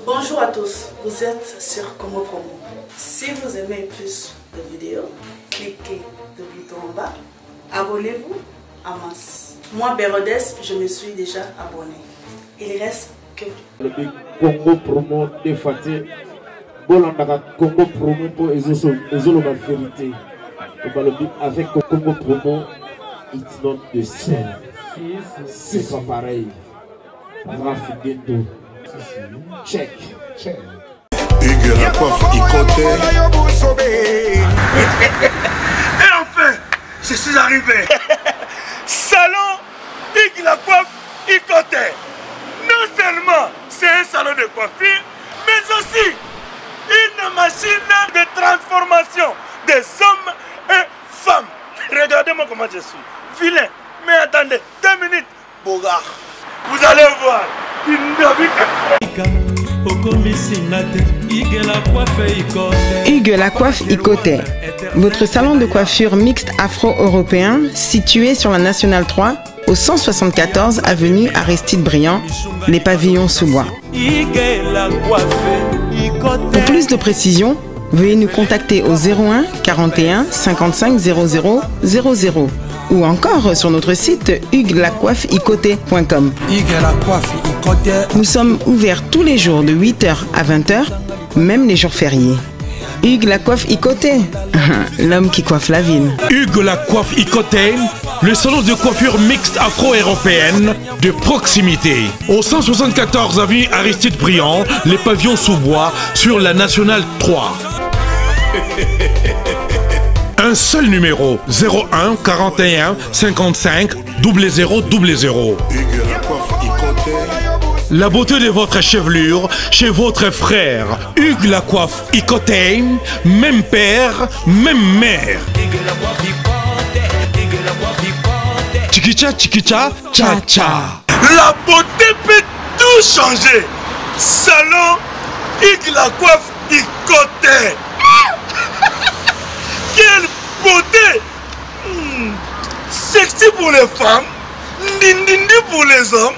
Bonjour à tous, vous êtes sur Congo Promo. Si vous aimez plus de vidéos, cliquez le bouton en bas, abonnez-vous à masse. Moi, Bérodès, je me suis déjà abonné. Il reste que le Congo Promo de Fatih, Bolandaka Congo Promo pour Ezolo la vérité. Avec Congo Promo, it's not the same. C'est pas pareil. Rafigeto. Check. Hugues la coiffe Ikote. Et enfin, je suis arrivé. Salon Hugues la coiffe Ikote. Non seulement c'est un salon de coiffure, mais aussi une machine de transformation des hommes et femmes. Regardez-moi comment je suis. Vilain. Mais attendez, 2 minutes. Bogart. Vous allez voir. Hugues la coiffe Ikote, votre salon de coiffure mixte afro-européen situé sur la Nationale 3 au 174 avenue Aristide Briand, les pavillons sous bois. Pour plus de précisions, veuillez nous contacter au 01 41 55 00 00 ou encore sur notre site huguelacoiffeikote.com. Nous sommes ouverts tous les jours de 8h à 20h, même les jours fériés. Hugues la coiffe Ikote, l'homme qui coiffe la ville. Hugues la coiffe Ikote, le salon de coiffure mixte afro-européenne de proximité. Au 174 avenue Aristide Briand, les pavillons sous bois sur la Nationale 3. Un seul numéro, 01 41 55 00 00. La beauté de votre chevelure chez votre frère. Hugues la coiffe Ikote, même père, même mère. Chikicha, chikicha, cha cha. La beauté peut tout changer. Salon Hugues la coiffe Ikote. Quelle beauté! Sexy pour les femmes, dindindi pour les hommes.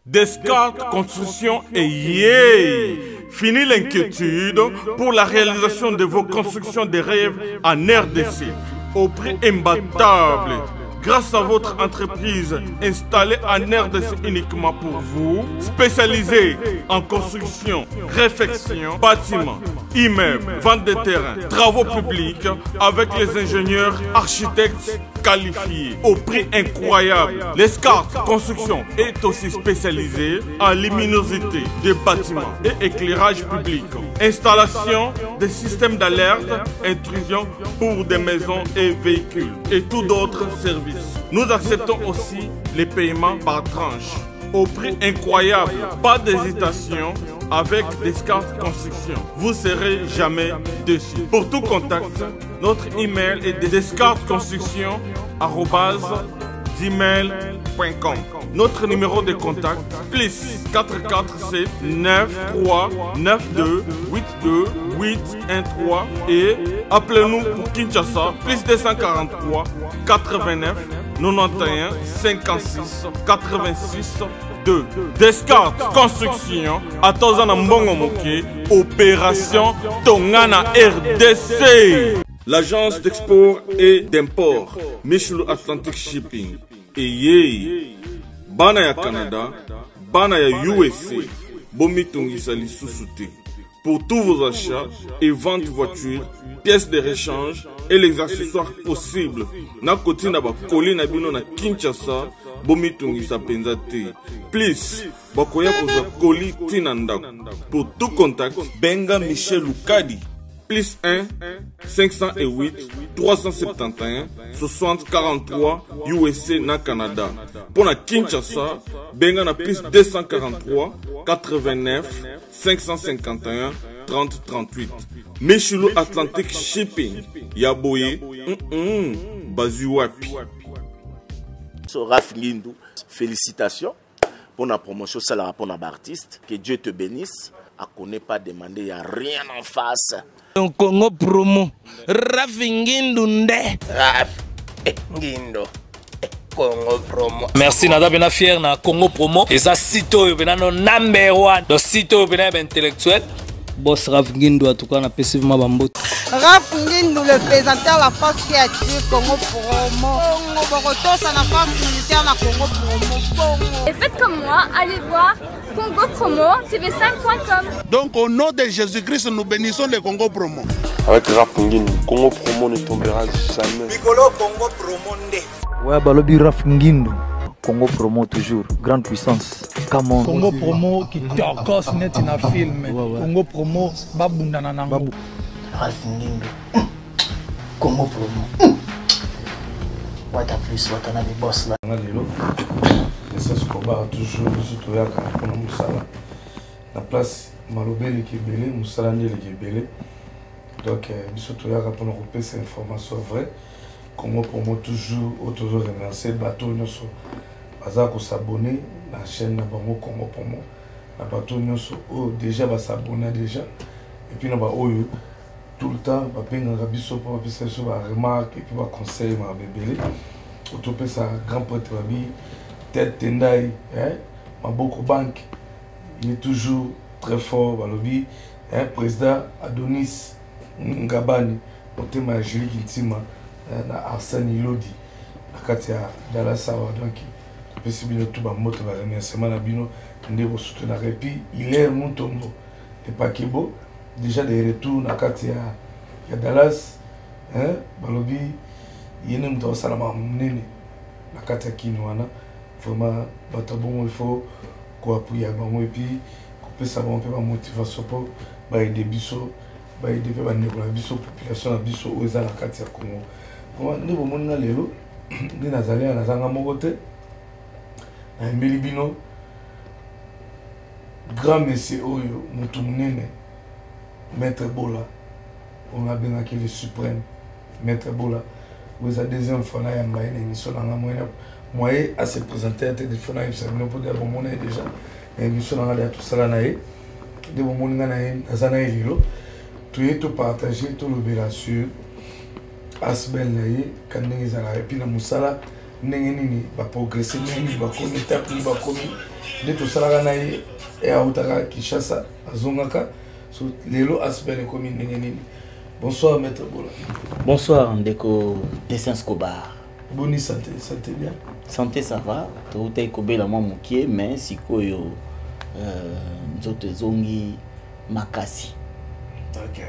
Descartes Construction et yeah! Fini l'inquiétude pour la réalisation de vos constructions de rêves en RDC au prix imbattable. Grâce à votre entreprise installée en RDC uniquement pour vous, spécialisée en construction, réfection, bâtiments, immeubles, vente de terrains, travaux publics, avec les ingénieurs architectes qualifiés au prix incroyable. Descartes Construction est aussi spécialisée en luminosité des bâtiments et éclairage public, installation des systèmes d'alerte, intrusion pour des maisons et véhicules et tout d'autres services. Nous acceptons aussi les paiements par tranche au prix incroyable. Pas d'hésitation avec Descartes Construction. Vous serez jamais déçus. Pour tout contact, notre email est descartesconstruction@gmail.com. Notre numéro de contact plus 447 93 92 82 813 et appelez-nous pour Kinshasa plus 243 89 91 56 86 2. Descartes Construction à Tozana Mbongo Moké, opération Tongana RDC. L'agence d'export et d'import Michelo Atlantic Shipping et yé bana ya Canada, bana ya USA, bomi tongisa lisusu te. Pour tous vos achats et ventes de voitures, pièces de rechange et les accessoires possibles. Na koti na ba koli na bino na Kinshasa, bomi tongisa penza te. Please, bakoya koza koli tina ndako. Pour tout contact, benga Michel Lukadi. Plus 1 508 371 60 43 USA na Canada. Pour la Kinshasa, benga na plus 243 89 551 30 38. Michelo Atlantic Shipping. Yaboye, Bazuapi. Raph Lindou, félicitations pour la promotion, c'est la rapport d'artiste. Que Dieu te bénisse. À connaît pas demander, il n'y a rien en face. Congo Promo, Raph Ngindu Nde. Raph Ngindu. Congo Promo. Merci nada bena fier na Congo Promo. Eza site oyo bena no number 1. Do site oyo bena intellectuel. Boss Raf Ngindu en tout cas na passivement bambote. Raf Ngindu le présentateur la force créative Congo Promo. Congo Boroto ça la force militaire na Congo Promo. Et faites comme moi, allez voir Congo Promo tv5.com. Donc au nom de Jésus-Christ nous bénissons le Congo Promo. Avec Raf Ngindu, Congo Promo ne tombera jamais. Piccolo Congo Promo ndé. Ouais, balobi Raf Ngindu. Congo Promo toujours, grande puissance. Come on. Congo Promo qui torcos net na film. Congo Promo babunda na nango. Raf Ngindu. Congo Promo. What a plus, what a des boss là. C'est ce combat toujours surtout là quand on musala. La place malobele qui est belé, musala ni qui est belé. Donc surtout là quand on repère ces informations vraies. Congo Promo toujours remercier bateau nyonso baza ko s'abonner la chaîne na bango Congo Promo na bateau nyonso déjà ba s'abonner déjà et puis na ba oyo tout le temps ba penga biso po pesa so ba remarque et puis ba conseil ma bébélé autope ça grand prêtre babi tête tendai Maboko Bank il est toujours très fort balobi président Adonis Ngabani otema Julie Kintima na Arsène Ilodi nakati ya Dalasawa donc pesi bino tout ba moto ba remerciement na bino ndeko soutenir et puis il est Mutombo et Pakebo déjà de retour nakati ya Dallas balobi yene mto salama munene nakati ya Kinwana vraiment batabongo il faut ko appuyer bango et puis ko pesa bango pe ba motivation pour ba aider biso ba aider pe ba ndeko na biso population na biso oza nakati ya Congo. Ni bomona lelo ni nazali na zanga moko te na mbeli bino grand monsieur oyo mutu munene maître Bola on a bien acquis le suprême maître Bola vous a deuxième fois na yamba ene émission na moyen à se présenter à téléphone à Ibsamino pour dire bon mon déjà émission na tout ça na ye de bon mon na zana lelo tout partager tout l'opération Asbel naye quand ndenge ezala et puis na musala ndenge nini ba progresser nini ba komi étape ni ba komi de tout ça naye et autaka Kinshasa azongaka so lelo Asbel komi ndenge nini. Bonsoir maître Bola. Bonsoir ndeko Dessin Escobar. Bonne santé, santé bien. Santé ça va, tout est kobela moi mokie mais sikoyo nzoto zongi makasi. OK.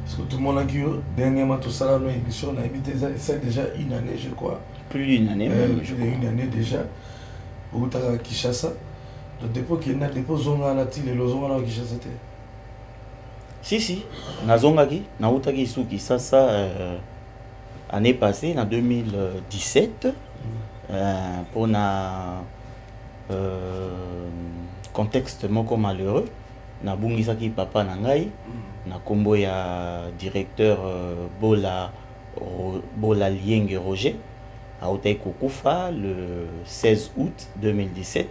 Parce que tout le monde a dit, dernièrement, tout ça, l'émission, on a habité ça déjà une année, je crois. Plus d'une année, même. Une année déjà. Au Kinshasa. Le dépôt qui est là, le dépôt Zonga Nati, le Zonga na Kinshasa. Si. Na Zonga ki, na Utaki sous Kinshasa, année passée, en 2017, pour un contexte moko malheureux, na bungisaki papa na ngai. Na kombo ya directeur Bola Lienge Roger a otai kokufa le 16 août 2017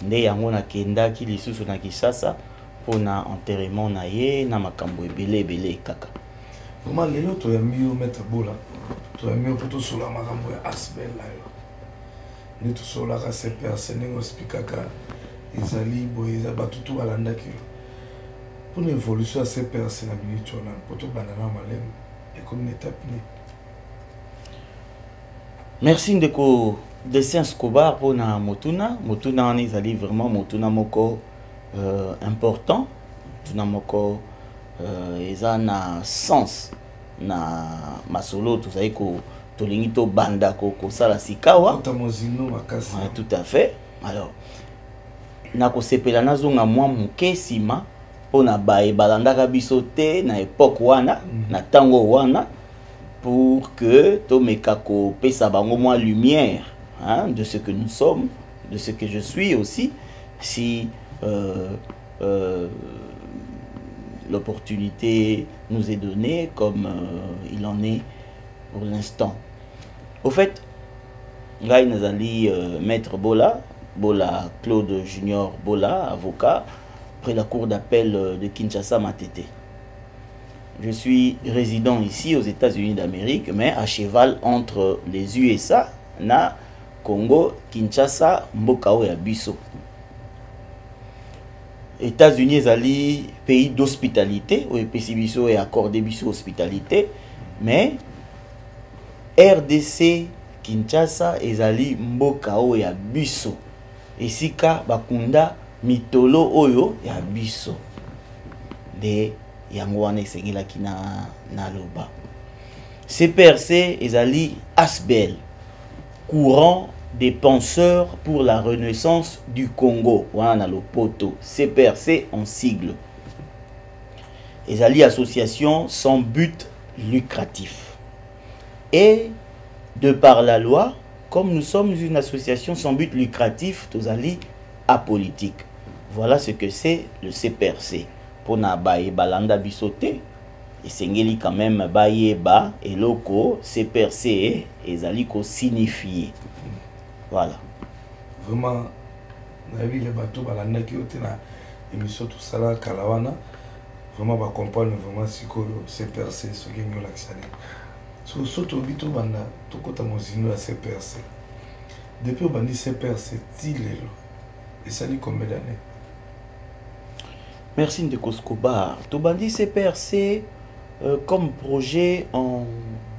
nde yango na kenda ki lisusu na Kinshasa pona enterrement na ye na makambo ebele kaka. Vraiment lelo to ya miyo mettre Bola to ya miyo poto sola makambo ya Asbel la yo ni to sola ka se personne ngo spikaka ezali boyeza batutu balanda ki. Pour une évolution assez personnelle, pour tout banana malem et comme une étape. Merci ndeko Dessin Escobar pour na Motuna. Motuna on est allé vraiment Motuna moko important. Motuna moko eza na sens na masolo tout ça ko tolingi to banda ko sala sikawa. Tout à fait. Alors na ko sepela na zonga mwa muke sima. On a baé balandaka bisoté na époque wana na tango wana pour que tomekako pesa bango moins lumière de ce que nous sommes, de ce que je suis aussi si l'opportunité nous est donnée comme il en est pour l'instant. Au fait, là nous allons maître Bola Claude Junior Bola, avocat près la cour d'appel de Kinshasa Matete. Je suis résident ici aux États-Unis d'Amérique, mais à cheval entre les USA na Congo, Kinshasa, mboka o ya biso. États-Unis ezali pays d'hospitalité, ou epesi biso et accordé biso hospitalité, mais RDC Kinshasa ezali mboka o ya biso. Esika bakunda mitolo oyo ya biso. De yango wana esengelaki na loba. CPRC ezali ASBEL, courant des penseurs pour la renaissance du Congo. Wana le poto. CPRC en sigle. Ezali association sans but lucratif. Et de par la loi, comme nous sommes une association sans but lucratif, tozali apolitique. Voilà ce que c'est le CPRC. Pona baye balanda bisote. Et sengeli quand même baye ba et loko CPRC ezali ko signifier. Voilà. Vraiment, na vie les bateaux balanda ki otena émission tout ça là kalawana. Vraiment ba comprendre vraiment siko CPRC ce qui nous l'accélère. Surtout bito banda to kota mozino ya CPRC. Depuis au bandi CPRC tilelo. Et ça dit combien d'années? Merci Ndeko Escobar. To bandi CPRC comme projet en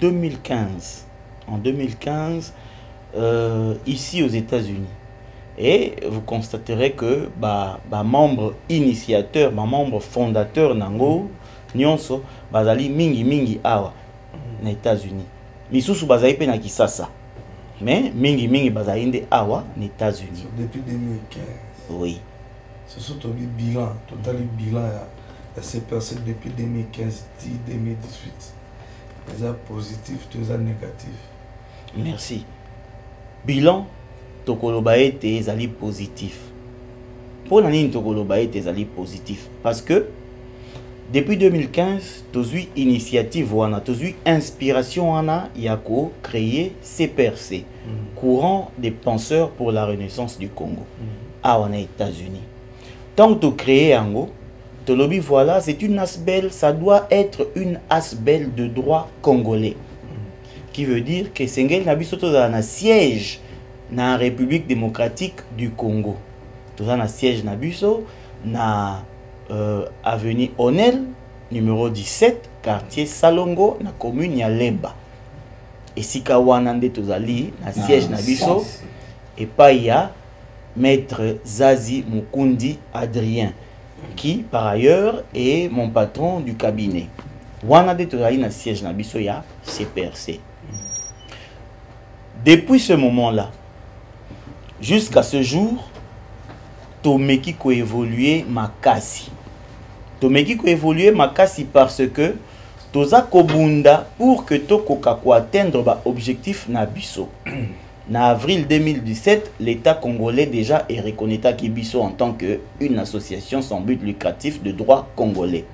2015. En 2015, ici aux États-Unis. Et vous constaterez que membre initiateur, membre fondateur nango, nyonso, bazali mingi awa na États-Unis. Misusu bazali pe na Kisasa. Mais mingi bazali nde awa na États-Unis. Depuis 2015. Oui. C'est surtout le bilan, total bilan à CPRC depuis 2015, 2018. Déjà positif, déjà négatif. Merci. Bilan, tokoloba ete ezali positif. Pour nani tokoloba ete ezali positif? Parce que depuis 2015, tozui initiative wana, tozui inspiration wana yako créer CPRC, courant des penseurs pour la renaissance du Congo. Ah, on est États-Unis. Tant que tu crées Ango, te lobby voilà, c'est une ASBEL, ça doit être une ASBEL de droit congolais. Qui veut dire que Sengel Nabiso dans un siège dans la République démocratique du Congo. Tout ça, un siège Nabiso, na avenue Onel, numéro 17, quartier Salongo, na commune Yaleba. Et si Kawanande Tozali, na siège Nabiso, et pas il y a Maître Zazi Mukundi Adrien, qui par ailleurs est mon patron du cabinet. Wanande Tozali na siège Nabiso ya CPRC. Depuis ce moment-là, jusqu'à ce jour, Tomeki ko évolué Makasi. Tomeki ko évolué Makasi parce que Toza Kobunda pour que Tokoka ko atteindre ba objectif na biso. En avril 2017, l'État congolais déjà est reconnu Kibiso en tant qu'une association sans but lucratif de droit congolais.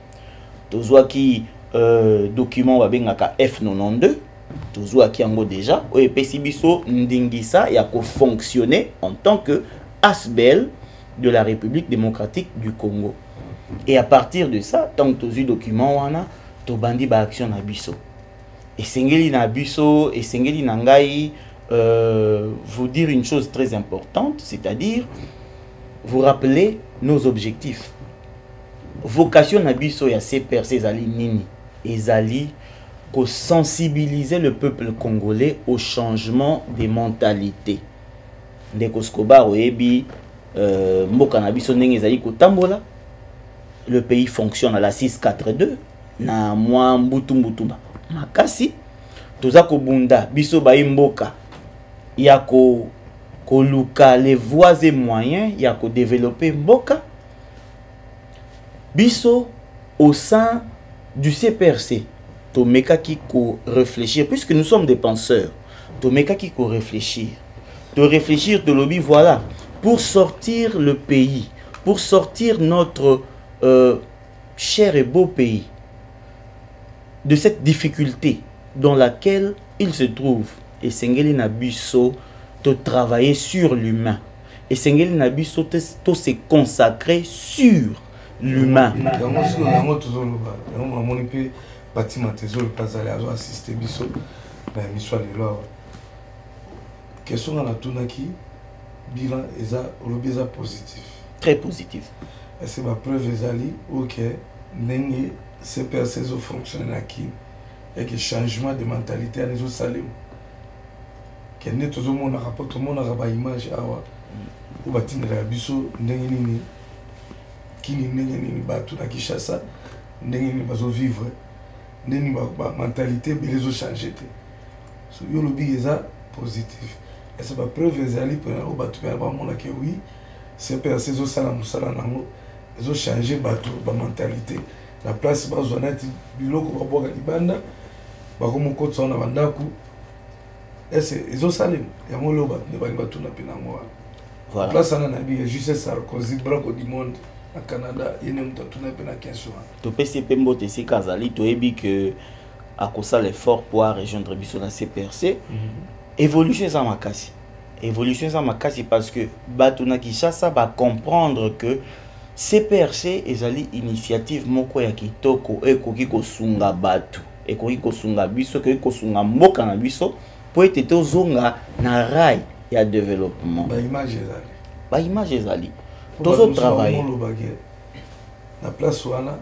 Tozoa qui document babengaka F92, Tozoa qui ango déjà, et Pesibiso Ndingisa y a fonctionné en tant que ASBEL de la République démocratique du Congo. Et à partir de ça, tant que Tozu document wana, Tobandi ba action na biso. Et Sengeli na biso, et Sengeli nangai, vous dire une chose très importante, c'est-à-dire vous rappeler nos objectifs. Vocation nabiso ya CPRC ezali nini? Ezali ko sensibiliser le peuple congolais au changement des mentalités. Ndeko Escobar oyebi mboka nabiso ndenge ezali ko tambola. Le pays fonctionne à la 642 na mwa mbutumbutumba. Makasi toza ko bunda biso ba mboka ya ko luka les voies et moyens ya ko développer mboka biso au sein du CPRC. Tomeka qui ko réfléchir puisque nous sommes des penseurs. Tomeka qui ko réfléchir. De réfléchir de lobby voilà pour sortir le pays, pour sortir notre cher et beau pays de cette difficulté dans laquelle il se trouve. Et Sengeli Nabiso te travailler sur l'humain. Et Sengeli Nabiso te se consacrer sur l'humain. question na tunaki bilan eza olobi eza positif. Très positif. C'est ma preuve ezali OK ndenge CPRC zo fonctionner na Kin et que changement de mentalité à les salem. Que ne tout le monde rapport tout le monde a image awa ou batindra biso ndenge nini Kini ndenge nini batu na Kinshasa ndenge nini bazo vivre ndenge ba mentalité bele zo changer te. So yo lobi eza positif. Et c'est ma preuve ezali pour au batu ba mona que oui CPRC zo sala musala nango zo changer batu ba mentalité. La place bazonati biloko baboka libanda bakomo kotsa na bandaku ezo salem ya molo ba ne ba tuna pina ngwa. Voilà. Place ana na bi juste Sarkozy brako du monde au Canada yene mutuna pina question. To PCP mbote si kazali to ebi que à cause l'effort pour rejoindre biso na CPRC. Évolution ça makasi. Évolution ça makasi parce que batuna Kinshasa va comprendre que CPRC ezali initiative moko ya kitoko ekoki kosunga batu ekoki kosunga biso ekoki kosunga mboka na biso po ete tozonga na rail ya développement ba image ezali tozo travailler na place wana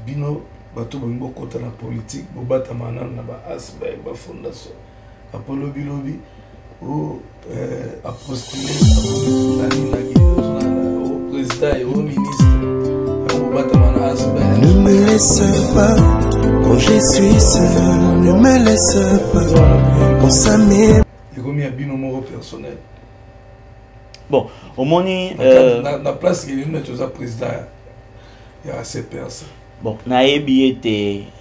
bino bato bongo kota na politique bo bata manana na ba asba ba fondation apolo bilobi ou apostiller au président et au ministre. Ne me laisse pas quand je suis seul, ne me laisse pas quand ça m'est. Il y a un binôme personnel. Bon, au moins, la place qui est le président, il y a assez de personnes. Bon,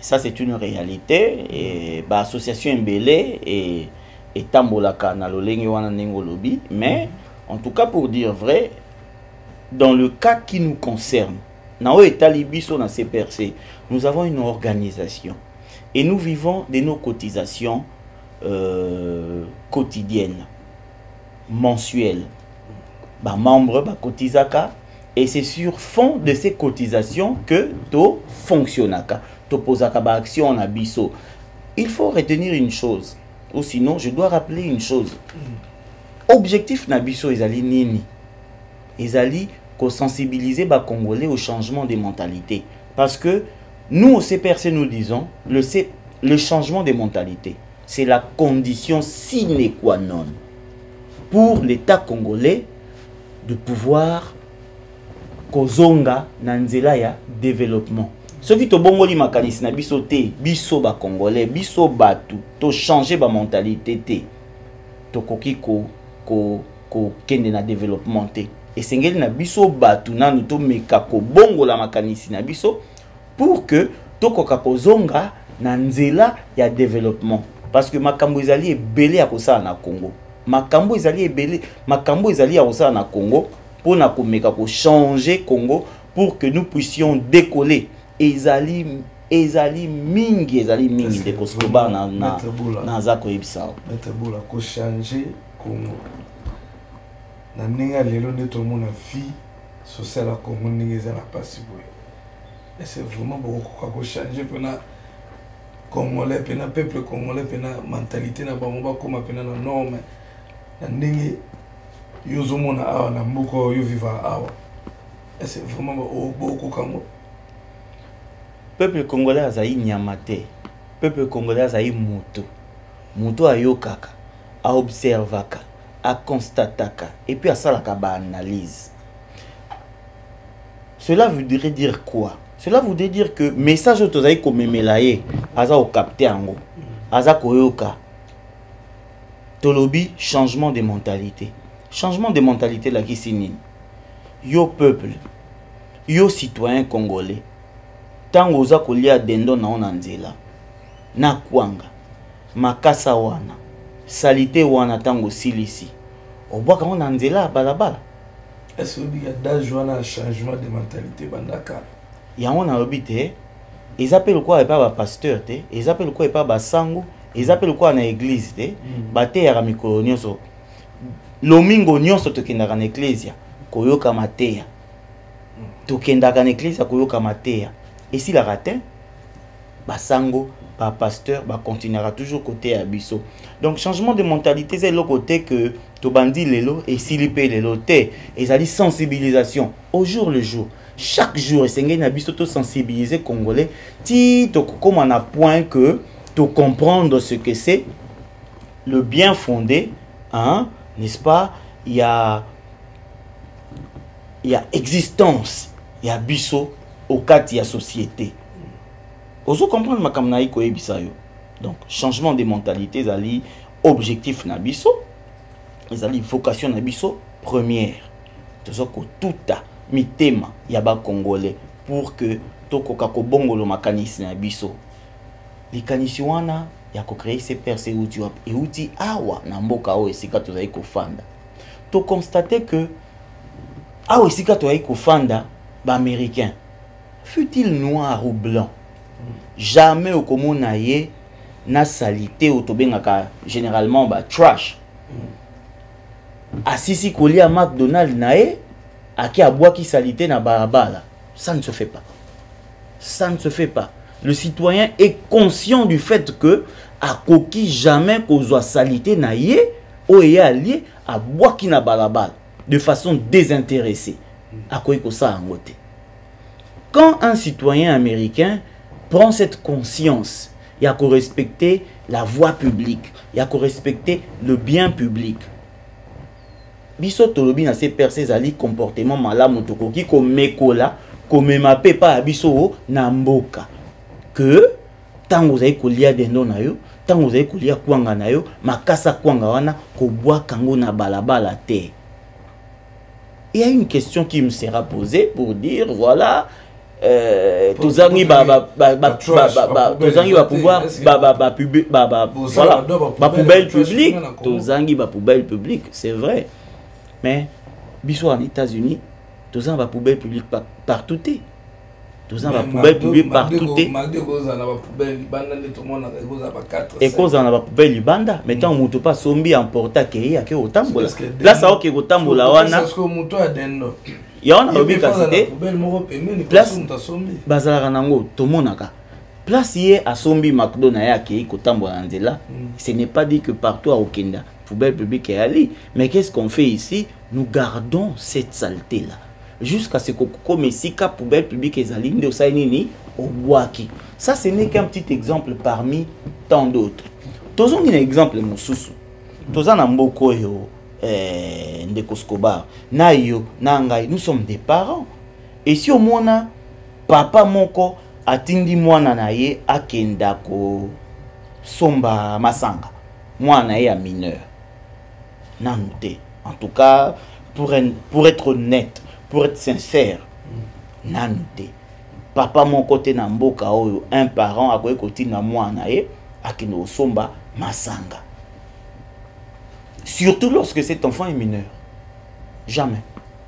ça c'est une réalité. Et l'association Mbélé et Tambolaka na lolengi wana nengo lobby, mais en tout cas pour dire vrai, dans le cas qui nous concerne, nous avons une organisation et nous vivons de nos cotisations quotidiennes, mensuelles. Membres cotisaka et c'est sur fond de ces cotisations que tout fonctionne. Action na biso. Il faut retenir une chose, ou sinon je dois rappeler une chose. Objectif na biso ezali nini? Ezali qu'on sensibiliser les Congolais au changement des mentalités. Parce que nous, au CPRC, nous disons, le changement des mentalités, c'est la condition sine qua non pour l'État congolais de pouvoir kozonga nanzela ya développement. Ce qui te bongoli makanisi na biso te, biso ba Congolais, biso batu, to changer ba mentalité te, to koki ko kende na développement te. Et c'est na biso batu nanu to mekako bongo la makanisi na biso pour que to kokapozonga na nzela ya développement parce que makambo ezali ebele ya kosala na Congo makambo ezali ebele makambo ezali ya kosala na Congo pour na komeka ko changer Congo pour que nous puissions décoller ezali mingi de koskoba na zako ebisa mettre bola ko changer Congo. Na ninga lelo nde tout le monde a vie sociale à Congo ninga na pasi boy. Et c'est vraiment beaucoup quoi changer pena congolais pena peuple congolais pena mentalité na bango ba koma pena na norme na ninga yozo mona awa na mboko yo viva awa. Et c'est vraiment beaucoup comme peuple congolais azayi nyamate. Peuple congolais azayi muto ayokaka a observaka à constater et puis à ça la analyse. Cela voudrait dire quoi? Cela voudrait dire que message autorisé comme melaye aza au capter ango aza koyoka tolobi changement de mentalité. Changement de mentalité la kisini. Yo peuple, yo citoyen congolais. Tango oza kolia dendo na onanzela. Na kwanga. Makasa wana. Salité wana tango silisi. Oboka on nzela balabala. Est-ce qu'il y a d'âge wana changement de mentalité bandaka? Ya on a obité. Ils appellent quoi pas ba pasteur te, ils appellent quoi pas ba sango, ils appellent quoi na église te. Bate ya mikolo nyonso. Lomingo nyonso tokendaka na église koyoka mateya. Tokendaka na église koyoka mateya. Et si la ratin ba sango par pasteur, continuera toujours côté Abisso. Donc, changement de mentalité, c'est le côté que tu bandis lelo et silipé lelo te. Et ça dit sensibilisation au jour le jour. Chaque jour, c'est Abisso te sensibiliser Congolais. Si tu comme on a point que tu comprendre ce que c'est le bien fondé, hein, n'est-ce pas? Il y a existence, il y a Abisso au cas de la société. Vous comprenez ma kamnaï ko ebisayo. Donc changement de mentalité, zali objectif na biso, zali vocation na biso première. Tozoko tuta mitema ya ba congolais pour que tokoka ko bongolo makanisi na biso. Likanisi wana ya ko créer ces percées et outi awa na mboka o esika tozali ko fanda. To constater que awa esika tozali ko fanda ba américain fut-il noir ou blanc, jamais au komona ye na salité au tobengaka généralement ba trash. Asisi kolia McDonald's nae aki abwaki salité na barabara, ça ne se fait pas. Ça ne se fait pas. Le citoyen est conscient du fait que akoki jamais kozwa salité na ye o ye allié abwaki na barabara de façon désintéressée. Akoki ko sa angote. Quand un citoyen américain prend cette conscience, il y a qu'à respecter la voie publique, il y a qu'à respecter le bien public. Biso tolobi na ces percées ali comportement malamu tokoki comme mekola, comme mapé pas biso na mboka. Que tant vous avez kolia dendo na yo, tant vous avez kolia kwanga na yo, makasa kwanga wana ko bwa kango na balabala te. Il y a une question qui me sera posée pour dire voilà tozangi ba pouvoir ba poubelle publique, tozangi ba poubelle publique, c'est vrai, mais biso en États-Unis tozangi ba poubelle publique partout te, tozangi ba poubelle publique partout te, et cause on a ba poubelle libanda, mais tant muto pas sombi emporta ke ya ke otambola place a ke otambola wana yon a obi kasite place bazala nango tomonaka place yé a sombi McDonald's ya ke kotambola nzela. Ce n'est pas dit que partout à Okenda poubelle publique est allée, mais qu'est-ce qu'on fait ici? Nous gardons cette saleté là jusqu'à ce que comme sika poubelle publique est allée de sainini au boaki. Ça ce n'est qu'un petit exemple parmi tant d'autres. Tozon un exemple mususu tozana mboko yo Ndeko Escobar, na yo, na ngai, nous sommes des parents. Et si au moins papa moko atindi mwana na ye akenda ko somba masanga, mwana ye a mineur, nanute. En tout cas, pour être honnête, pour être sincère, nanute. Papa moko te na mboka oyo, un parent akoye kotina mwana ye akenda somba masanga. Surtout lorsque cet enfant est mineur. Jamais.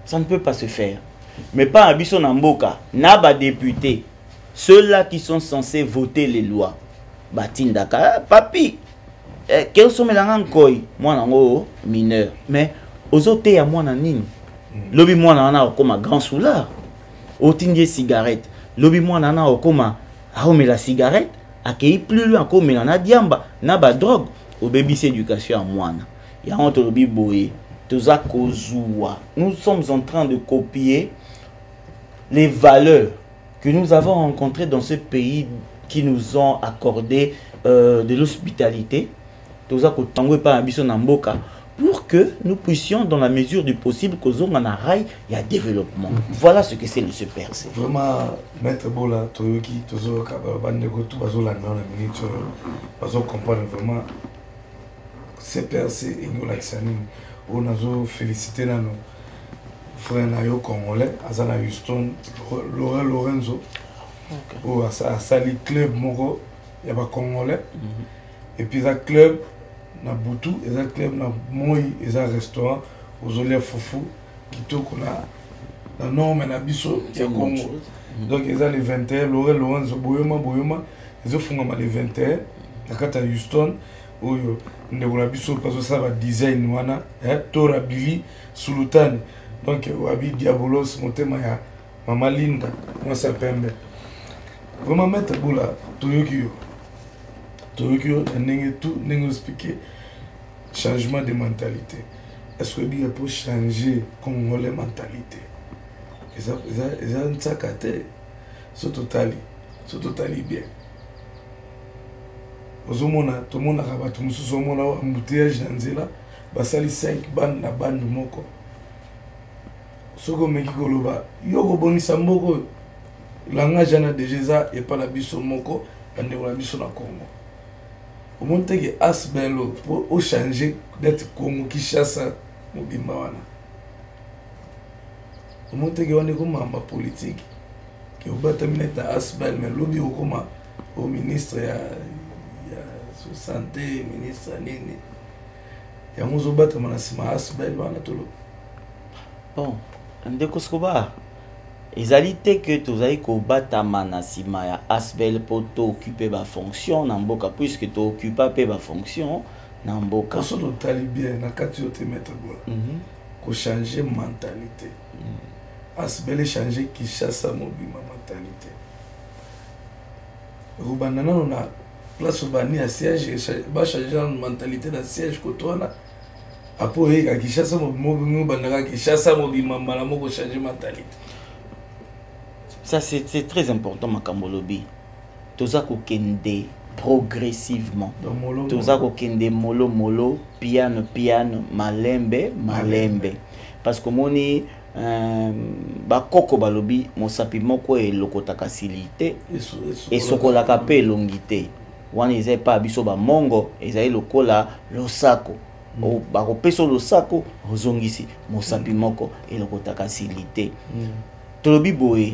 Ça ne peut pas se faire. Mais pas à Bisson Namboka, Naba député, ceux-là qui sont censés voter les lois. Batindaka, papi, quels sont mes langues? Moi, nango mineur. Mais aux autres, à moi, nanine. Lobi moi, nana, comme un grand soulard. Otindie cigarette. Lobi moi, nana, comme un la cigarette. Accueilli plus loin, comme un diamba. Naba drogue. Au baby, c'est éducation à moi. Nous sommes en train de copier les valeurs que nous avons rencontrées dans ce pays qui nous ont accordé de l'hospitalité. Pour que nous puissions, dans la mesure du possible, que nous ayons il y a développement. Voilà ce que c'est le CPRC. Vraiment, Maître Bola, Toyoki, Tozo, comprendre vraiment. CPRC et nous on a félicité nos frères congolais, Azana Houston, Laurent Lorenzo, ou à Sali Club Moro, il y a pas congolais, et puis un club na Boutou, et un club na Moi, et un restaurant aux Oliviers Foufou, qui tourne la norme na Bisso, il y a Congo. Donc ils ont les 21, Laurent Lorenzo, Boyoma, ils ont fait les 21, à Houston. Oyo ndekona biso paso ça va design wana tora Billy Sultani donc wabi Diabolos motema ya Mama Linda moi ça pembe vraiment mettre boula toyoki yo Tokyo, tout n'est expliqué. Changement de mentalité. Est-ce que bien pour changer Congolais mentalité? Et ça ne s'accate. C'est totalement bien. Tout le monde a un embouteillage dans le basali 5 bandes na bande moko. Soko meki koloba, yoko bonisa moko langage na déjà et pas la biso moko, ande la biso na Congo. Au monde que asbelo pour changer d'être Congo Kinshasa mobimba wana. Au monde que on est comme ma politique que on va terminer ta asbel mais lobby au ministre ya santé, ministre nini. Ya muzo bata manasima asbel wana tolo. Bon, ndeko Skoba. Ezalité que tu as combattre manasima ya asbel pour t'occuper ba fonction na mboka puisque tu occupes pas ba fonction na mboka. Parce que tu bien na kati yo te mettre bola. Ko changer mentalité. Asbel changer Kinshasa mobima mentalité. Rubanana on a place bani à siège ba changer mentalité na siège ko tona. Après à Kinshasa mobima banaka Kinshasa mobima malamo ko changer mentalité. Ça c'est très important Makambolobi. Toza ko kende progressivement. Toza ko kende molo piano malembe. Parce que moni bakoko balobi mosapi moko e lokota facilité et sokola kapé longité. Wana ezai pa biso ba mongo ezai lokola losako. O bako peso losako ozongisi mosapi moko e lokota facilité. Tolobi boye.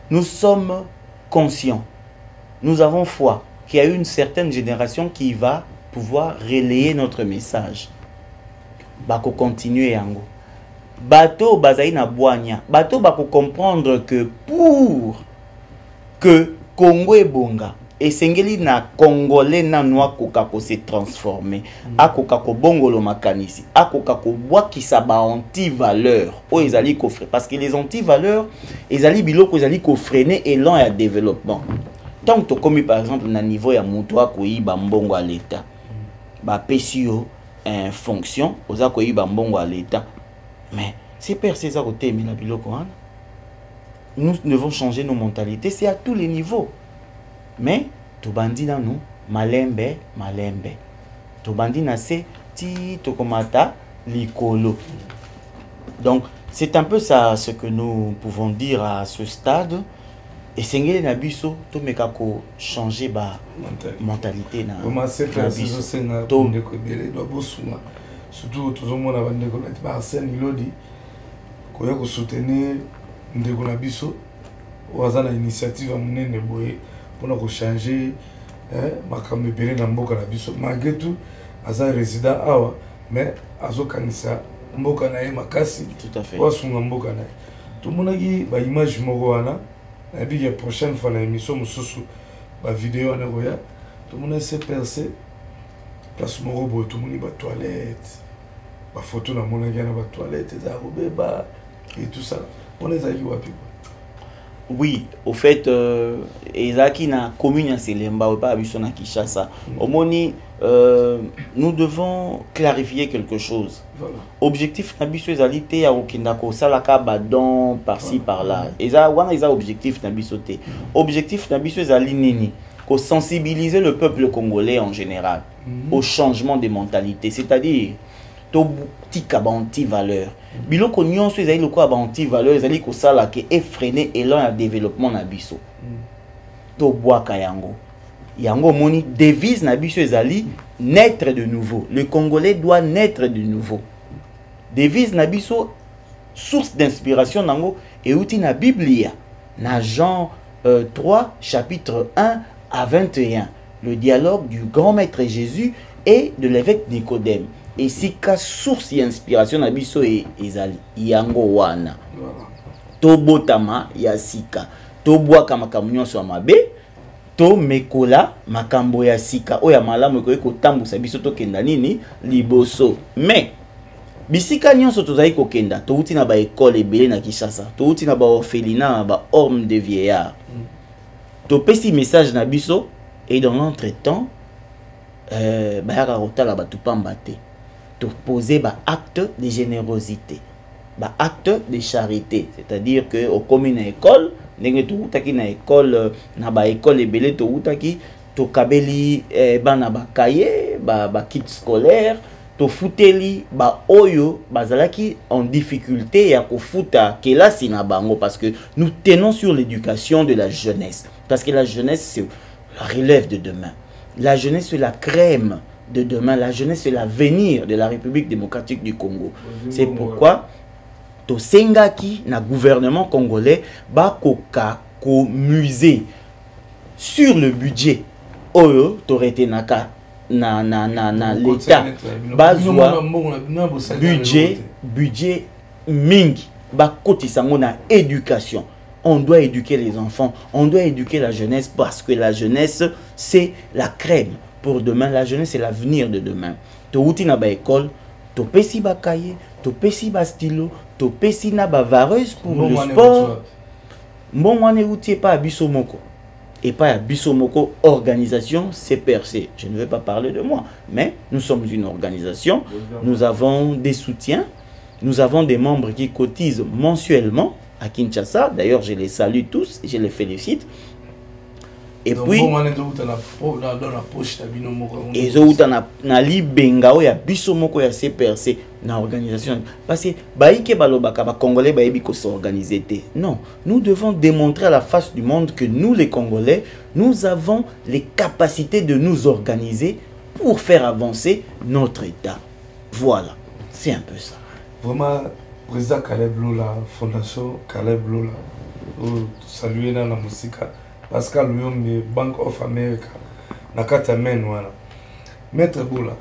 Nous sommes conscients, nous avons foi qu'il y a une certaine génération qui va pouvoir relayer notre message. Bako continuer yango. Bato bazai na boanya. Bato bako comprendre que pour que Congo et Bonga et sengeli na Congolais na noa koka ko se transformer. Akoka ko bongolo makanisi. Akoka ko bois qui sa ba anti-valeur. O ezali ko freiner parce que les anti-valeurs ezali biloko ezali ko freiner élan et développement. Tant que comme par exemple na niveau ya muto akoyiba mbongo à l'état. Ba pesio en fonction oza koyiba mbongo à l'état. Mais c'est percé ça côté mais la biloko wana. Nous devons changer nos mentalités, c'est à tous les niveaux. Mais to bandi na nous malembe. To bandi na se ti to komata likolo. Donc c'est un peu ça ce que nous pouvons dire à ce stade. Et sengeli na biso to mekako changer ba mentalité na. Commencer par biso senga to ndeko belé do bosuma. Surtout tout le monde a bandeko na ba Arsène Ilodi ko ya ko soutenir ndeko na biso waza na initiative munene boye pour changer makambo ebele na mboka na biso malgré tout aza résident awa mais azokanisa mboka na ye makasi tout à fait wasunga mboka na ye tomonaki ba image moko wana na bi ya prochaine fois na émission mosusu ba vidéo wana koya tomona se percé place moko boye tomoni ba toilette ba photo na mona na ba toilette za robeba et tout ça on ezaki wapi. Oui, au fait, ezaki na commune Selemba ou pas biso na Kinshasa. Omoni, nous devons clarifier quelque chose. Voilà. Objectif na biso ezali te ya okenda ko salaka badon par-ci par-là. Eza wana eza objectif na biso te. Objectif na biso ezali nini? Ko sensibiliser le peuple congolais en général au changement de mentalité, c'est-à-dire to tika ba anti-valeur. Biloko nyonso ezali lokola ba anti-valeur ezali ko sala ke effréner élan ya développement na biso. To boaka yango. Yango moni devise na biso ezali naître de nouveau. Le Congolais doit naître de nouveau. Devise na biso source d'inspiration nango euti na Biblia. Na Jean 3 chapitre 1 à 21. Le dialogue du grand maître Jésus et de l'évêque Nicodème. Et si ka source et inspiration na biso e ezali yango wana to botama ya sika to boaka makambo nyonso ya mabe to mekola makambo ya sika oya malamu ko tambusa biso to kenda nini liboso. Mais bisika nyonso tozali ko kenda to uti na ba école ebele na Kinshasa to uti na ba orphelinat ba orme de vieillard to pesi message na biso et dans l'entretemps bayaka kotala bato pamba te toposer baacte de générosité, baacte de charité, c'est-à-dire que okomi na école ndenge toutaki na école na baécole ebele toutaki tokabeli bana bakaye bakit scolaire tofuteli oyo bazalaki en difficulté ya kofuta kelasi na bango, parce que nous tenons sur l'éducation de la jeunesse, parce que la jeunesse c'est la relève de demain, la jeunesse c'est la crème de demain, la jeunesse c'est l'avenir de la République démocratique du Congo. C'est pourquoi tosengaki na gouvernement congolais bakoka ko musée sur le budget oyo torete naka na l'état bazwa budget mingi bakotisa ngo na éducation. On doit éduquer les enfants, on doit éduquer la jeunesse, parce que la jeunesse c'est la crème pour demain, la jeunesse c'est l'avenir de demain. To uti na ba école, to pesi ba cahier, to pesi ba stylo, to pesi na ba vareuse pour le sport. Bon wane uti pas biso moko. Et pas à Bissomoko organisation CPRC. Je ne vais pas parler de moi, mais nous sommes une organisation, nous avons des soutiens, nous avons des membres qui cotisent mensuellement à Kinshasa. D'ailleurs, je les salue tous, je les félicite. Et puis, ils ont na libengao ya Bissomoko ya CPRC na organisation, parce que baïke balobaka ba congolais baïbi ko s'organiser. Non, nous devons démontrer à la face du monde que nous les Congolais, nous avons les capacités de nous organiser pour faire avancer notre État. Voilà, c'est un peu ça. Vraiment, président Caleb Lola, fondation Caleb Lola, saluer dans la musique. Pascal Luyombe, Bank of America, Nakata Men, voilà. Maître Boula,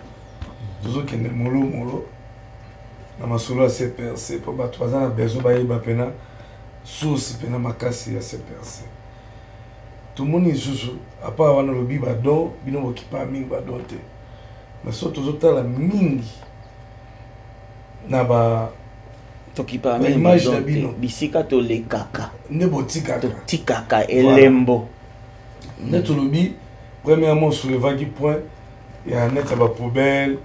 toujours qui est molo, na masolo à CPRC, pour battre 3 ans, besoin de pena, source pena makasi à CPRC. Tout le monde est sous, à part avoir le lobby badon, bino qui pas ming badonte. Mais surtout, tout la mingi, na ba. Tokipa image na bino bisika to le kaka nebo tikaka tikaka elembo net lobby premièrement sur le vague point il y a net ba poubelle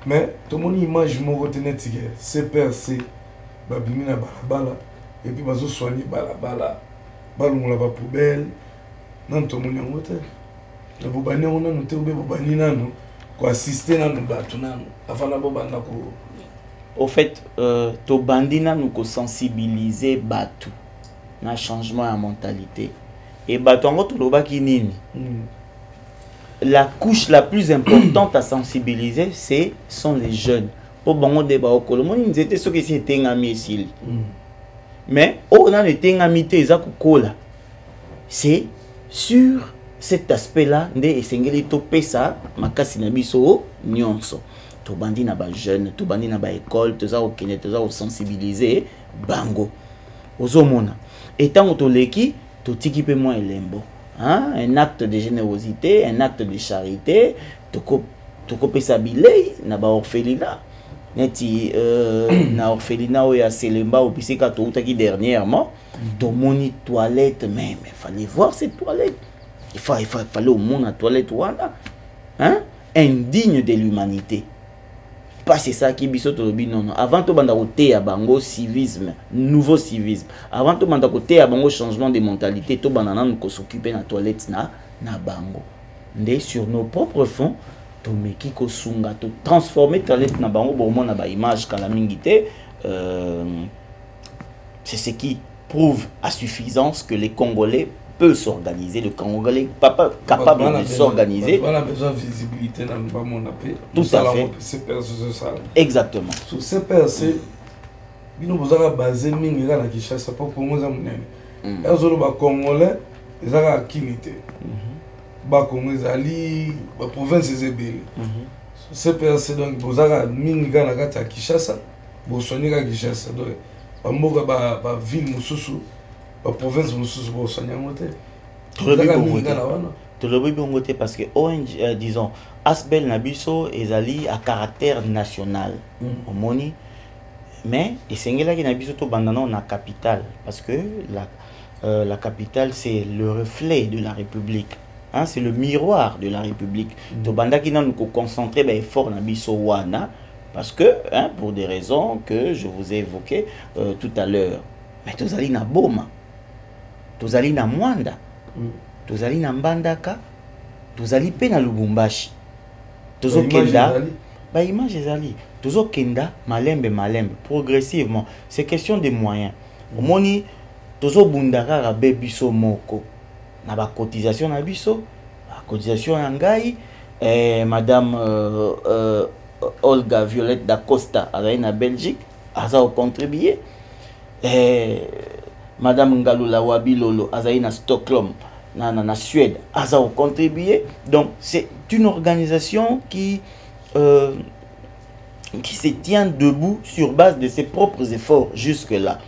mais tout mon image mo retenir tige CPRC ba bimina balabala et puis bazo soigner balabala balunga ba poubelle nan to mon ngote na bobani ona no te obe bobani nanu ko assister nanu batu nanu afana bobanda ko. Au fait, to bandina nous sensibiliser batu na changement de mentalité. Et batu en tout loba ki nini. La couche la plus importante à sensibiliser, sont les jeunes. Pour bango débat au Colombo, ils étaient ceux qui s'étaient ngami ici. Mais on a été ngami te kola. C'est sur cet aspect-là nde esengeli to pesa makasi na biso nyonso. To bandi na ba jeune, to bandi na ba école, to za okene, to za sensibiliser bango. Ozomona. Et tant to leki, to tiki pe moins elembo. Hein? Un acte de générosité, un acte de charité, to pesa bilei na ba orphelinat. Neti na orphelinat o ya Selemba o bisika to utaki dernièrement, to moni toilette, mais fallait voir ces toilettes. Il fallait au monde la toilette wana. Hein? Indigne de l'humanité. Pas c'est ça qui biso to non non. Avant to banda côté à bango civisme, nouveau civisme. Avant to banda côté à bango changement de mentalité, to banda nan ko s'occuper na toilette na bango. Ndé sur nos propres fonds, to meki ko sunga to transformer toilette na bango bon na ba image kala mingité. C'est ce qui prouve à suffisance que les Congolais peuvent s'organiser, le Congolais capable de s'organiser. On a besoin de visibilité dans le bas mon appel. Tout à fait. Exactement. Sur CPRC, nous avons basé Mingira na Kinshasa pour Congo Zamunene. Les autres Congolais, ils ont Kimité. Ba Congo Zali, ba province Zébélé. CPRC donc vous avez Mingira na Kata Kinshasa, vous soignez à Kinshasa donc ba mboka ba ville mususu. La province de Soignamote. Parce que ONG, disons, Asbel Nabiso est allé à caractère national. Mais et c'est là que Nabiso to bandana na capitale parce que la capitale c'est le reflet de la République. hein, c'est le miroir de la République. Tobanda qui nous concentrer ben fort na biso wana parce que hein, pour des raisons que je vous ai évoquées tout à l'heure. Mais tozali na Boma, tozali na Mwanda, tozali na Mbandaka, tozali pe na Lubumbashi. Tozo kenda ba image ezali. Tozo kenda malembe progressivement. C'est question de moyens. Omoni tozo bundaka rabe biso moko. Na ba cotisation na biso, ba cotisation ya ngai madame Olga Violette da Costa azali na Belgique, aza contribuer. Madame Ngalula Wabilolo azali na Stockholm na Suède, aza contribuer. Donc c'est une organisation qui se tient debout sur base de ses propres efforts jusque-là.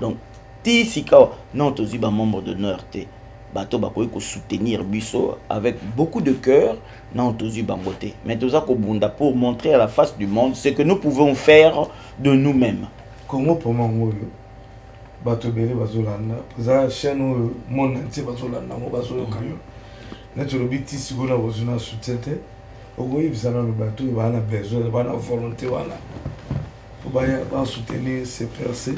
Donc, ti sika non tozi ba membre d'honneur te bato ba ko soutenir biso avec beaucoup de cœur non tozi bangote. Mais toza ko bunda pour montrer à la face du monde ce que nous pouvons faire de nous-mêmes. Congo pour moi bato bele bazolanda za chaîne monde entier bazolanda mo bazolokana. Na tolobi ti sigona bozuna soutien. Oui, vous avez besoin, vous avez volonté pour soutenir ces percées.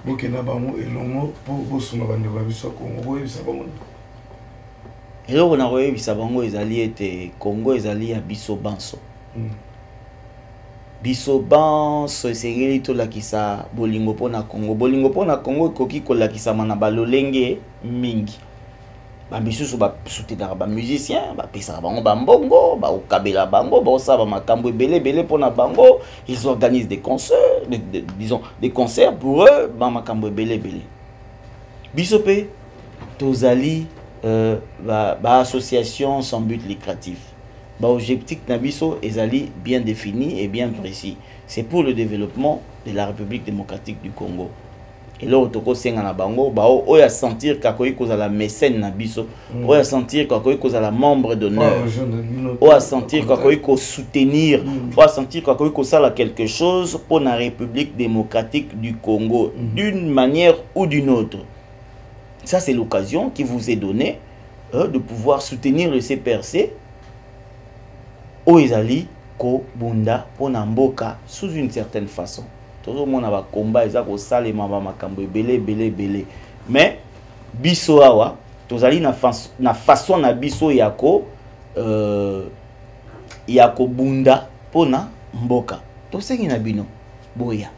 Vous avez pour et là, on a vu que les alliés étaient Congo, les alliés à Bisso Banso. Bisso Banso, c'est réalité là qui sa bolingo pona Congo. Bolingo pona Congo, koki kola qui sa manabalolenge mingi. Ba bisusu ba soutenir ba musicien ba pesa bango ba mbongo ba okabela bango ba osaba makambo belé pour na bango. Ils organisent des concerts, disons des concerts pour eux ba makambo belé. Bisope tozali ba association sans but lucratif. Ba objectif na biso ezali bien défini et bien précis. C'est pour le développement de la République démocratique du Congo. Et là, on senga na bango, ba o ya sentir kakoyi koza la mécène na biso, o ya sentir kakoyi koza la membre d'honneur, o ya sentir kakoyi ko soutenir, o ya sentir kakoyi ko sala quelque chose pour la République démocratique du Congo, d'une manière ou d'une autre. Ça, c'est l'occasion qui vous est donnée de pouvoir soutenir le CPRC o ezali ko bunda pour Namboka sous une certaine façon. Tout le monde a combat et ça ko salema ba makambo belé. Mais biso awa tozali na façon na biso yako bunda pona mboka. To sengi na bino boya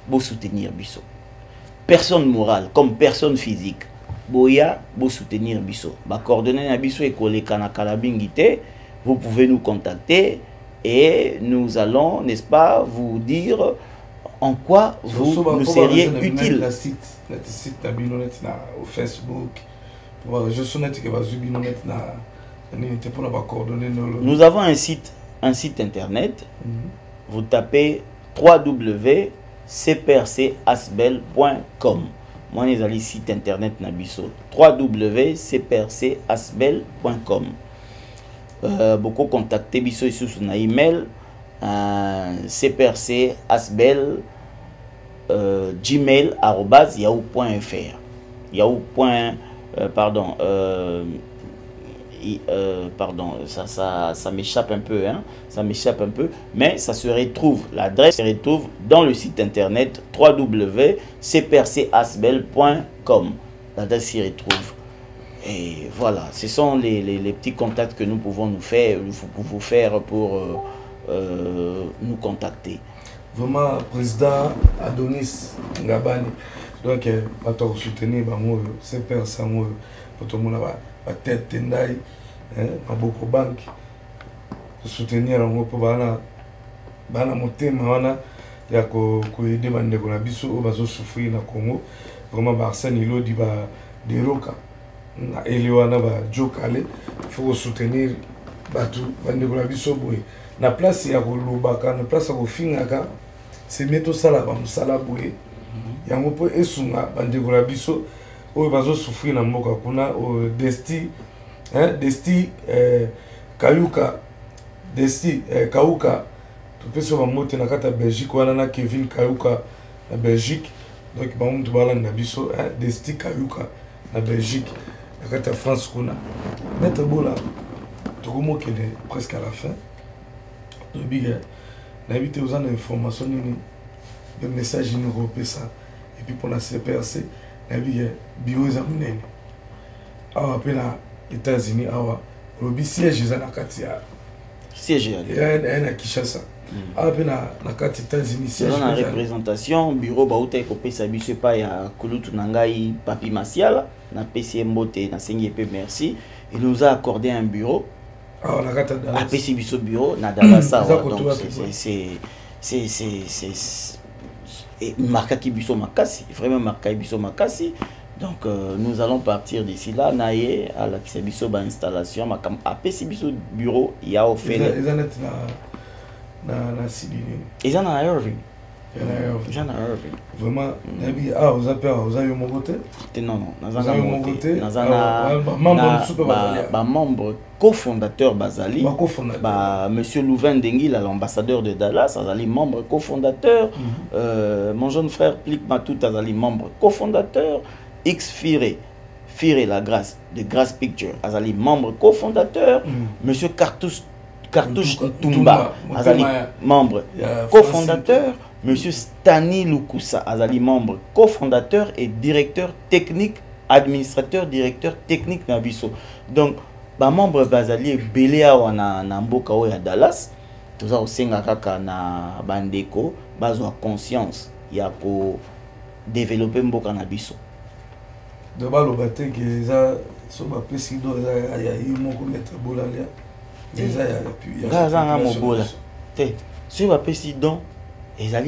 bo soutenir biso. Personne morale comme personne physique. Boya bo soutenir biso. Ba coordonner na biso e koleka na kalabingité, vous pouvez nous contacter et nous allons, n'est-ce pas, vous dire en quoi vous nous seriez utile. Au Facebook, nous avons un site internet. Vous tapez www.cprcasbel.com. Moi, j'ai un site internet nabiso www.cprcasbel.com. Beaucoup contacter biso sous son email cprcasbel gmail@yahoo.fr pardon, ça m'échappe un peu, hein, mais ça se retrouve, l'adresse se retrouve dans le site internet www.cprcasbel.com. L'adresse s'y retrouve. Et voilà, ce sont les petits contacts que nous pouvons vous faire pour nous contacter. Vraiment, président Adonis Ngabani, donc, pour soutenir ces personnes, pour tout le monde, la tête tendai, beaucoup de banques, pour soutenir pour bana monter, il y a des bandes qui ont souffert dans le Congo. Vraiment, Arsène Ilo dit des roca. Eliwana ba jokale faut soutenir batu bande ko la biso boy na place ya ko lobaka na place ya ko fingaka c'est meto sala ba musala boy yango po esunga bande ko la biso o bazo souffrir na mboka kuna o desti kayuka kauka to peso ba mote na kata Belgique wana na Kevin Kayuka na Belgique donc ba mtu bala na biso desti kayuka na Belgique la France qu'on a. Maître Bola, tout le monde est presque à la fin. N'habitez aux informations, des messages européens ça. Et puis pour la CPRC, n'habitez bio examiné. Alors après les États-Unis, le siège est à Katia. Siège est à Kinshasa. Après les États-Unis, siège est à représentation, bureau Baouta et Kopé Sabi, je sais pas, il y a Kouloutou Nangaï Papi Masiala, na PCM Bote, na CNGP, merci. Il nous a accordé un bureau. Ah, on a gâté Dallas. À PCB bureau, na Dallas. C'est marqué Kibiso Makasi, vraiment marqué Kibiso Makasi. Donc nous allons partir d'ici là, naïe à la Kibiso installation, à PCB bureau, il y a offert. Ils en ont à Irving. Vraiment, vous avez eu mon côté? Non, nous avons membre cofondateur Bazali, monsieur Louvain Dengui, l'ambassadeur de Dallas, Azali membre cofondateur, mon jeune frère Plik Matout, Azali membre cofondateur, X Firé la Grâce, de Grace Picture, Azali membre cofondateur, monsieur Cartouche Tumba, Azali membre cofondateur, monsieur Stani Lukusa, Azali membre cofondateur et directeur technique, administrateur, directeur technique Nabiso. Donc, membre Bazali Beléa na Mboka ya Dallas, tout ça au Sengakaka na Bandeko, bazo conscience, il y a ko développer Mboka Nabiso. De bas le bâté que ça so ba président ya mon commettre bolalia. Déjà il y a mobola. Té, sur ba président ils ont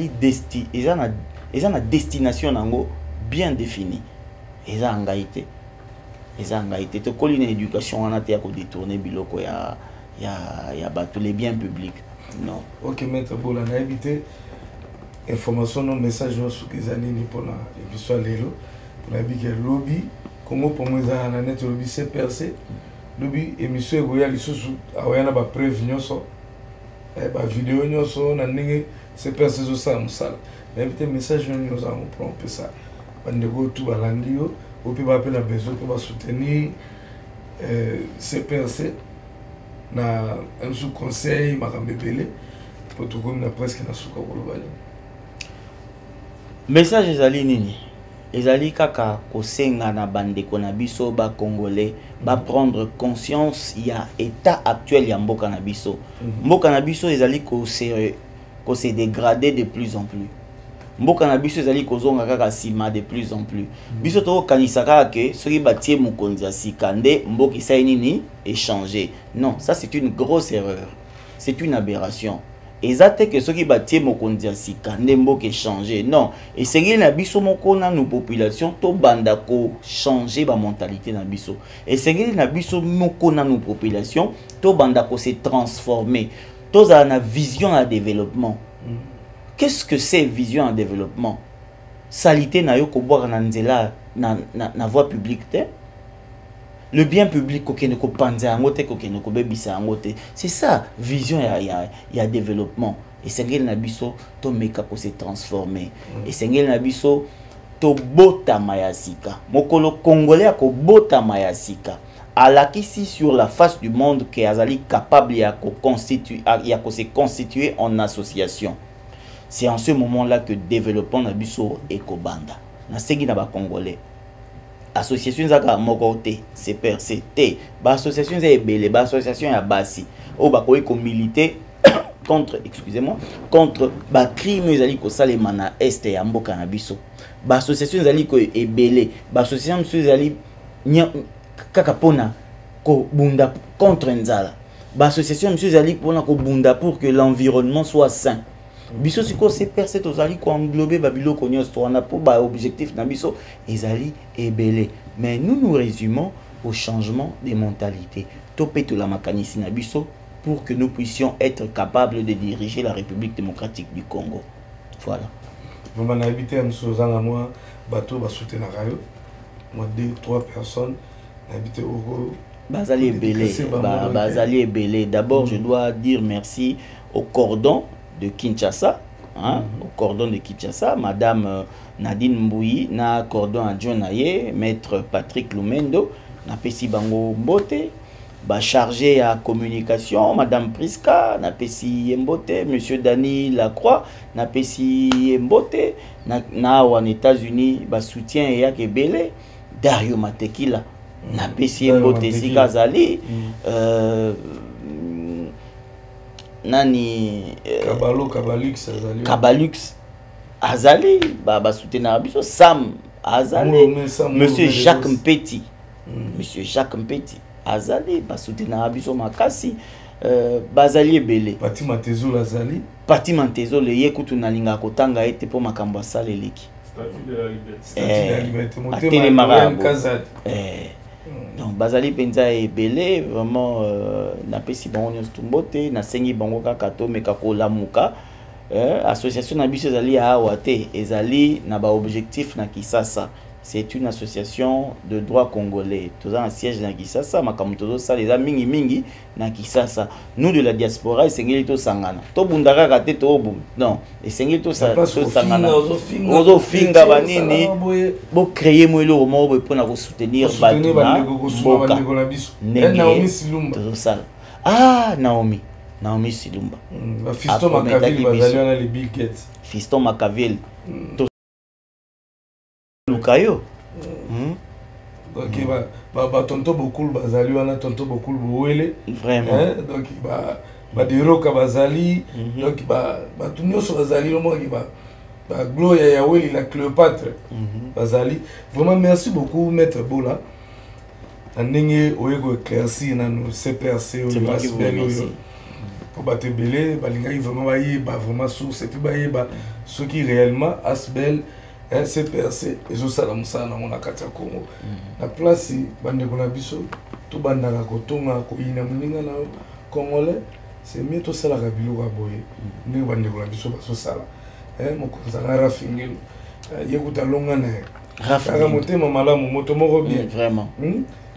une destination bien définie. Ils ont engagé. Ils ont engagé. Tu as une éducation en été à détourner biloko ya tous les biens publics. Non. Ok, maître Bola, on a évité information, non message sur les années pour la émission Lélo. On a dit que lobby, comment pour moi ça a net lobby c'est percé. Lobby émission Goya les sous a oyana ba preuve nyoso. Ba vidéo nyoso na ninge c'est percé sur ça musala. Mais éviter message nous avons prendre ça. Bandego tout balandio, ou puis va appeler la besoin pour soutenir c'est percé na un sous conseil makambebele pour tout comme na presque na suka kolobali. Message ezali nini? Ezali kaka kosenga na bandeko na biso ba congolais ba prendre conscience ya état actuel ya mboka na biso. Mboka na biso ezali ko se dégrader de plus en plus. Mboka na biso ezali kozonga kaka sima de plus en plus. Biso to kanisa kaka ke soki batie mokonzi ya sikande mboka isa nini échanger. Non, ça c'est une grosse erreur. C'est une aberration. Exacte que soki batie mokonzi ya sikande mboka échanger. Non, et c'est na biso moko na nos populations to banda ko changer ba mentalité na biso. Et c'est na biso moko na nos populations to banda ko se transformer. Tous ont une vision à développement. Qu'est-ce que c'est vision à développement? Salité na yo ko boire na nzela na voie publique. Le bien public ko panza ngote ko bebisa ngote. C'est ça vision ya développement. Et sengel na biso to meka ko se transformer. Et sengel na biso to bota mayasika. Mokolo congolais ko bota mayasika. Alakisi sur la face du monde que azali capable ya ko se constituer en association. C'est en ce moment-là que développement na biso ekobanda. Na sengi na ba congolais. Association zaka mokote, c'est percé. Ba association za ebele, ba association ya basi. O ba ko militer contre, excusez-moi, contre ba crime ezali ko salema na est ya mboka na biso. Ba association ezali ko ebele, ba association ezali kaka pona ko bunda contre nzala. Ba association ezali pona ko bunda pour que l'environnement soit sain. Biso siko c'est percé tozali ko englober babilo konyo wana pour ba objectif na biso ezali ebele. Mais nous résumons au changement des mentalités. Topeto la makanisi na biso pour que nous puissions être capables de diriger la République démocratique du Congo. Voilà. Vous m'en habité à Msozana moi bateau ba soutenir rayo. Moi 2-3 personnes habité au Bazali ebele. Bazali ebele. D'abord, je dois dire merci au cordon de Kinshasa, hein, au cordon de Kinshasa, Madame Nadine Mbouyi, na cordon adjoint naye, Maître Patrick Lumendo, napesi bango mbote, ba chargé à communication Madame Priska, napesi mbote, Monsieur Dani Lacroix, napesi mbote, na en États-Unis ba soutien ya kebele Dario Matekila, napesi mbote sika zali nani Kabalux azali ba soutenir biso Sam azali Monsieur Jacques Mpeti Monsieur Jacques Mpeti azali ba soutenir biso makasi bazali ebele Pati Mantezo azali Pati Mantezo le yekutu na linga kotanga ete po makambo asale leki statut de liberté donc bazali penza ebele vraiment na pesi bango nyonso tumbote na sengi bango kaka to meka kolamuka association na biso ezali awa te ezali na ba objectif na Kisasa. C'est une association de droit congolais. Tous un siège dans Kisasa, makamto ça les mingi mingi na Kisasa. Nous de la diaspora, essayons to sangana. To bundara raté to boum. Non, essayons to sangana. Ozo finga banini. Bo créer moi le roman pour na soutenir Batina. Naomi Silumba. Ah, Naomi Silumba. Fiston Machiavelli bazali les Bill Gates. Fiston Machiavelli. Lukayo. Donc ba tonto beaucoup bazali wana tonto beaucoup boele vraiment donc ba deroka bazali donc ba tunyo so bazali no mo ba gloria ya weli la Cléopâtre bazali vraiment merci beaucoup maître Bola ndenge oyego éclairci na no CPRC au Asbel pour battre belé balinga vraiment ba yeba vraiment source et puis ba yeba ce qui réellement Asbel CPRC ezosala musala na mona kati ya Congo na place bandeko na biso to bandaka kotonga ko ina muninga na congolais c'est mieux to sala ka biloko aboye ndenge bandeko na biso basosala mokonza na Rafingelo yekuta longa na Rafingelo motema malamu moto moko bien vraiment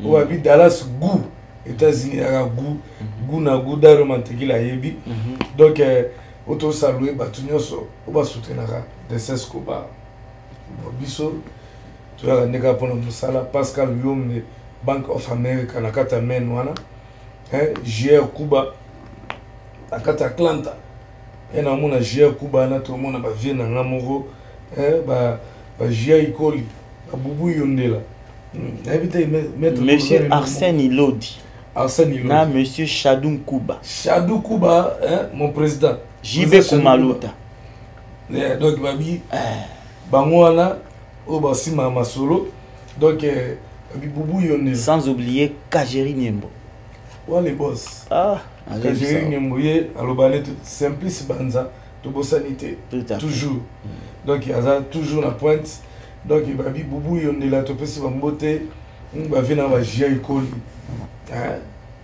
ou abi Dallas goût États-Unis à goût na goût Dario Matekila yebi donc auto saluer batu nyonso o ba soutenir de Escobar biso tu as nega pour nous sala Pascal Yomne Bank of America na kata men wana JR Kuba na kata Atlanta na mona JR Kuba na to mona ba vie na ngamoko ba JR Ikoli ba bubu yondela Monsieur Arsène Ilodi na Monsieur Shadou Kuba mon président JB Kumaluta donc babi Bangwana Obasima Masolo donc Biboubou Yone sans oublier Kajeri Niembo les boss Kajeri Niembo alobale Simplice Banza Tobo Sanité toujours donc il y a toujours la pointe donc Babi Boubou Yone la topesi bambote bavina ba jia ikoli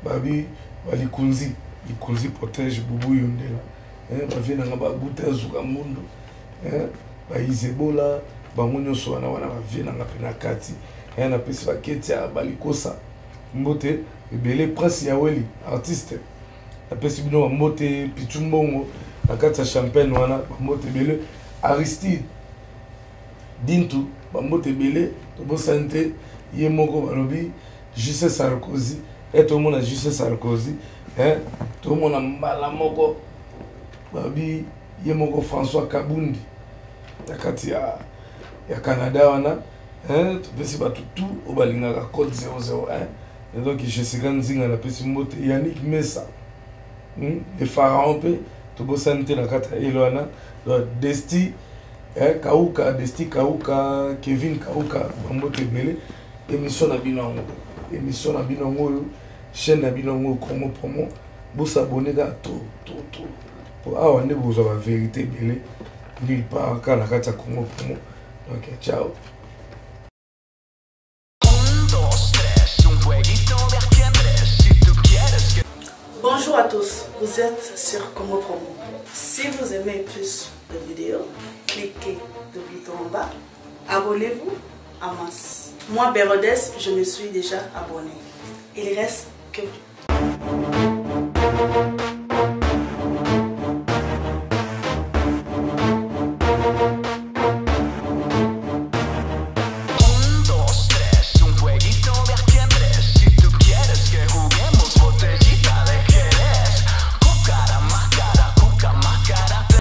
Babi balikunzi ikunzi protège Boubou Yone la bavina ba buta zuka mundu ba izebola bango nyonso wana bavena ngapena kati na pesi baketi ya balikosa mbote ebele prince ya weli artiste na pesi bino mbote pichumbongo na kati ya champagne wana mbote ebele Aristide Dintu mbote ebele tobo santé ye moko balobi Justin Sarkozy to mona Justin Sarkozy to mona mbala moko babi ye moko François Kabundi nakati ya Canada wana tupesi batu tout obalingaka code 001 donc Jessica Nzinga na pesi mbote Yannick Mesa le pharaon pe tobo santé na kati ya Elwana Desti Kauka Desti Kauka Kevin Kauka mbote bele émission na binongo chaîne na binongo Congo Promo bosa bonega to pour awa ne boza ba vérité bele nulle part quand la carte Congo Promo. Donc ciao. Bonjour à tous, vous êtes sur Congo Promo. Si vous aimez plus de vidéos, cliquez le bouton en bas, abonnez-vous en masse. Moi, Bérodès, je me suis déjà abonné. Il reste que...